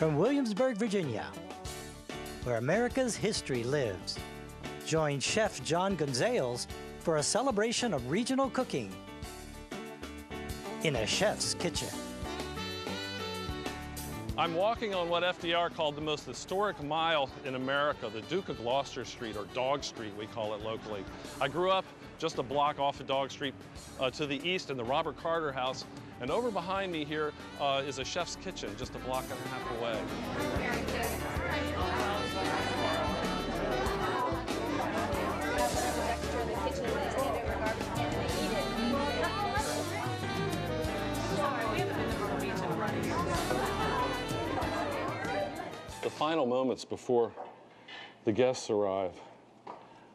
From Williamsburg, Virginia, where America's history lives, join Chef John Gonzales for a celebration of regional cooking in a chef's kitchen. I'm walking on what FDR called the most historic mile in America, the Duke of Gloucester Street, or Dog Street, we call it locally. I grew up just a block off of Dog Street to the east in the Robert Carter House, and over behind me here is a chef's kitchen, just a block and a half away. The final moments before the guests arrive,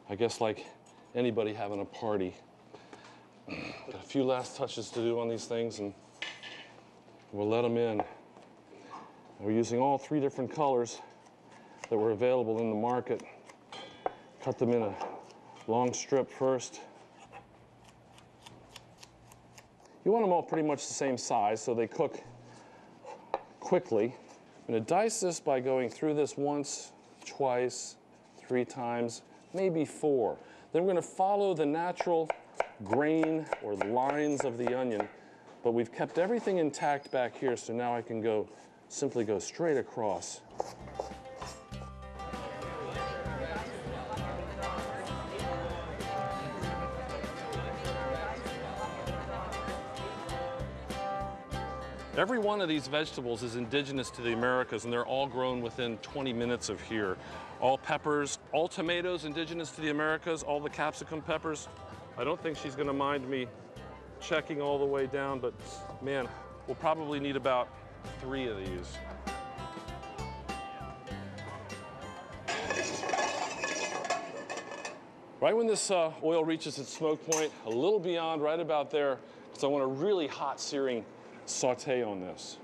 I guess like anybody having a party, got a few last touches to do on these things and we'll let them in. We're using all 3 different colors that were available in the market. Cut them in a long strip first. You want them all pretty much the same size so they cook quickly. I'm going to dice this by going through this once, twice, 3 times, maybe 4. Then we're going to follow the natural grain or the lines of the onion, but we've kept everything intact back here, so now I can simply go straight across. Every one of these vegetables is indigenous to the Americas, and they're all grown within 20 minutes of here. All peppers, all tomatoes indigenous to the Americas, all the capsicum peppers. I don't think she's gonna mind me checking all the way down, but man, we'll probably need about 3 of these. Right when this oil reaches its smoke point, a little beyond, right about there, because I want a really hot searing saute on this.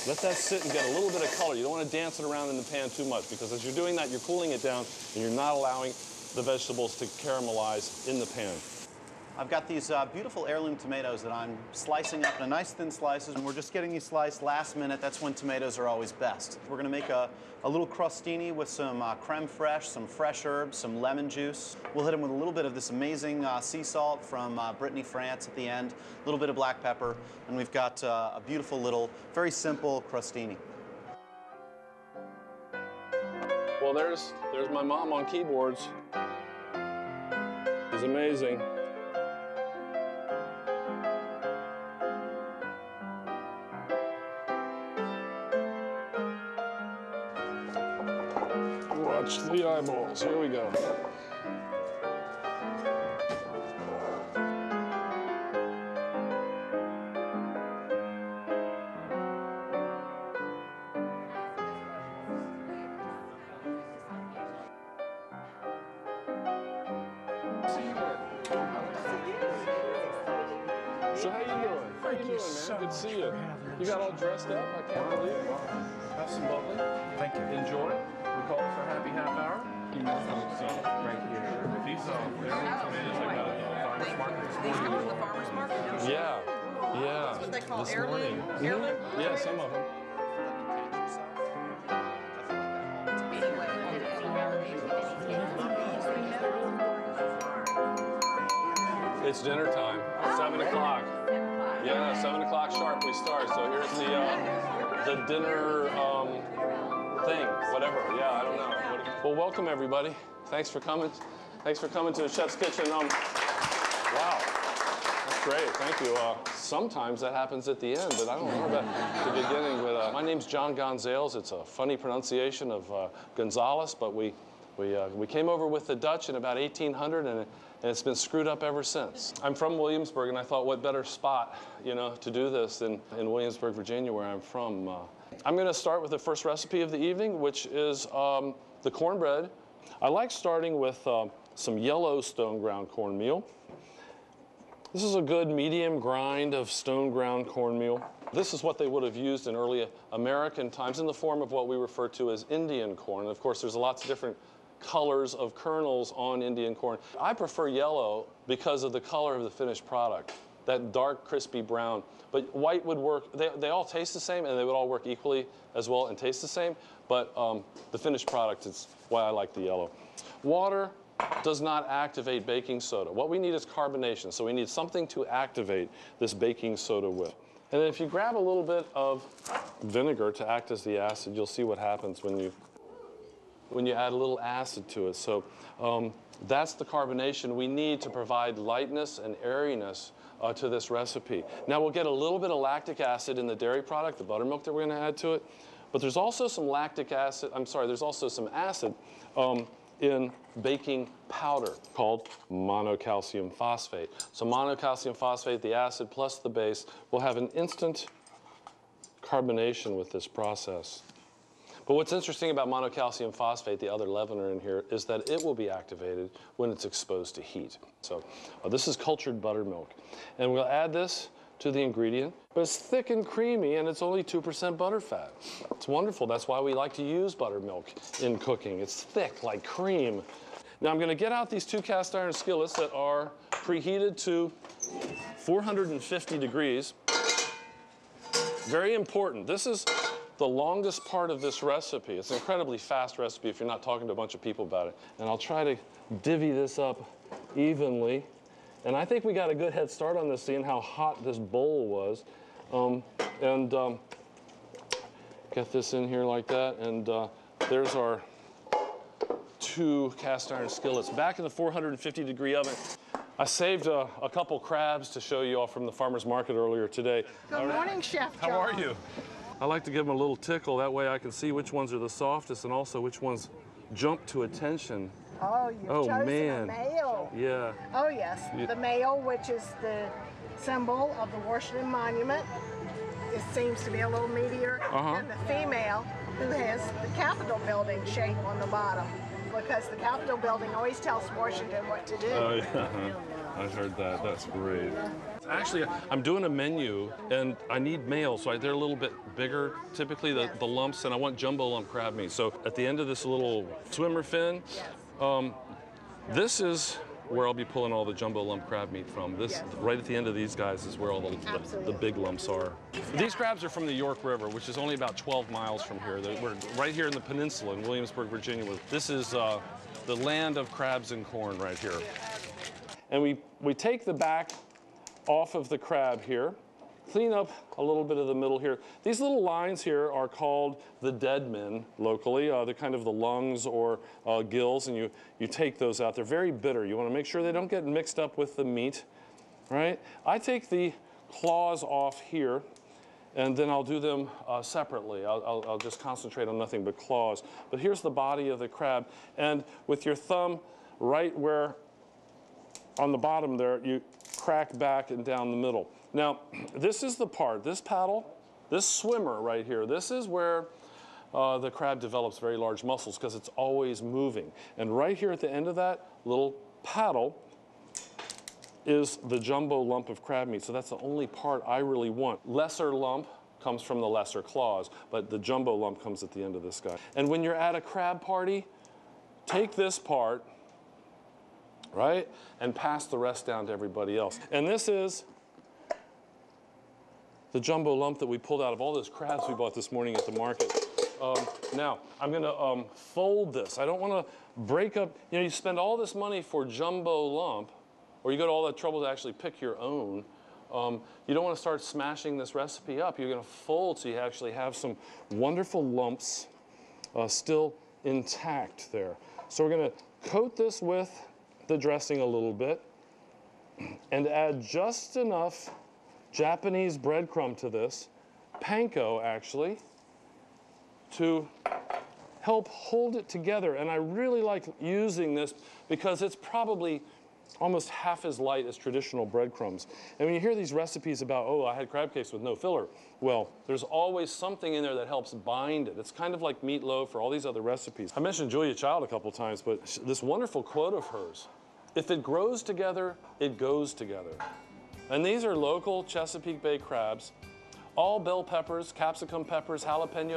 Let that sit and get a little bit of color. You don't want to dance it around in the pan too much, because as you're doing that, you're cooling it down and you're not allowing the vegetables to caramelize in the pan. I've got these beautiful heirloom tomatoes that I'm slicing up into nice thin slices, and we're just getting these sliced last minute. That's when tomatoes are always best. We're going to make a little crostini with some creme fraiche, some fresh herbs, some lemon juice. We'll hit them with a little bit of this amazing sea salt from Brittany, France at the end, a little bit of black pepper, and we've got a beautiful little, very simple crostini. Well, there's my mom on keyboards. She's amazing. Watch the eyeballs. Here we go. So how you doing? How you doing, man? So Good to see you. much for having You us. got all dressed up? I can't believe it. Have some bubbly. Thank you. Enjoy. We call it for happy half hour. So right here. These heirloom tomatoes I got at the farmer's market this These come morning. from the farmer's market? No? Yeah. Yeah. That's what they call This heirloom? morning. Heirloom? Yeah, some of them. It's dinner time. 7 o'clock. Yeah, 7 o'clock sharp we start. So here's the dinner thing, whatever. Yeah, I don't know. Well, welcome everybody. Thanks for coming. Thanks for coming to the Chef's Kitchen. Wow, that's great. Thank you. Sometimes that happens at the end, but I don't know about the beginning. But my name's John Gonzales. It's a funny pronunciation of Gonzales, but we came over with the Dutch in about 1800, and it's been screwed up ever since. I'm from Williamsburg, and I thought, what better spot, to do this than in Williamsburg, Virginia, where I'm from. I'm going to start with the first recipe of the evening, which is the cornbread. I like starting with some yellow stone ground cornmeal. This is a good medium grind of stone ground cornmeal. This is what they would have used in early American times in the form of what we refer to as Indian corn. Of course, there's lots of different colors of kernels on Indian corn. I prefer yellow because of the color of the finished product. that dark, crispy brown. But white would work. They all taste the same, and they would all work equally as well and taste the same. But the finished product is why I like the yellow. Water does not activate baking soda. What we need is carbonation. So we need something to activate this baking soda with. And then if you grab a little bit of vinegar to act as the acid, you'll see what happens when you add a little acid to it. So that's the carbonation we need to provide lightness and airiness to this recipe. Now we'll get a little bit of lactic acid in the dairy product, the buttermilk that we're going to add to it. But there's also some there's also some acid in baking powder called monocalcium phosphate. So monocalcium phosphate, the acid plus the base, will have an instant carbonation with this process. But what's interesting about monocalcium phosphate, the other leavener in here, is that it will be activated when it's exposed to heat. So this is cultured buttermilk. And we'll add this to the ingredient, but it's thick and creamy, and it's only 2% butterfat. It's wonderful. That's why we like to use buttermilk in cooking. It's thick, like cream. Now I'm going to get out these 2 cast iron skillets that are preheated to 450 degrees. Very important. This is the longest part of this recipe. It's an incredibly fast recipe if you're not talking to a bunch of people about it. And I'll try to divvy this up evenly. And I think we got a good head start on this, seeing how hot this bowl was. Get this in here like that. And there's our 2 cast iron skillets back in the 450 degree oven. I saved a couple crabs to show you all from the farmer's market earlier today. Good morning, Chef John. How are you? I like to give them a little tickle. That way I can see which ones are the softest and also which ones jump to attention. Oh, you've chosen man. a male. Yeah. Oh, yes. The male, which is the symbol of the Washington Monument. It seems to be a little meatier than the female, who has the Capitol building shape on the bottom, because the Capitol building always tells Washington what to do. Oh, yeah. I heard that. That's great. Actually, I'm doing a menu, and I need male, so they're a little bit bigger, typically, the lumps, and I want jumbo lump crab meat. So at the end of this little swimmer fin, this is where I'll be pulling all the jumbo lump crab meat from. This, right at the end of these guys, is where all the big lumps are. These crabs are from the York River, which is only about 12 miles from here. We're right here in the peninsula in Williamsburg, Virginia. This is the land of crabs and corn right here. And we take the back off of the crab here, clean up a little bit of the middle here. These little lines here are called the dead men locally. They're kind of the lungs or gills, and you take those out. They're very bitter. You want to make sure they don't get mixed up with the meat, right? I take the claws off here, and then I'll do them separately. I'll just concentrate on nothing but claws. But here's the body of the crab, and with your thumb right where on the bottom there, you crack back and down the middle. Now, this is the part, this paddle, this swimmer right here, this is where the crab develops very large muscles because it's always moving. And right here at the end of that little paddle is the jumbo lump of crab meat. So that's the only part I really want. Lesser lump comes from the lesser claws, but the jumbo lump comes at the end of this guy. And when you're at a crab party, take this part, right, and pass the rest down to everybody else. And this is the jumbo lump that we pulled out of all those crabs we bought this morning at the market. Now, I'm gonna fold this. I don't wanna break up, you spend all this money for jumbo lump, or you go to all that trouble to actually pick your own. You don't wanna start smashing this recipe up. You're gonna fold so you actually have some wonderful lumps still intact there. So we're gonna coat this with the dressing a little bit and add just enough Japanese breadcrumb to this, panko actually, to help hold it together. And I really like using this because it's probably almost half as light as traditional breadcrumbs. And when you hear these recipes about, oh, I had crab cakes with no filler, well, there's always something in there that helps bind it. It's kind of like meatloaf or all these other recipes. I mentioned Julia Child a couple times, but this wonderful quote of hers, if it grows together, it goes together. And these are local Chesapeake Bay crabs, all bell peppers, capsicum peppers, jalapeno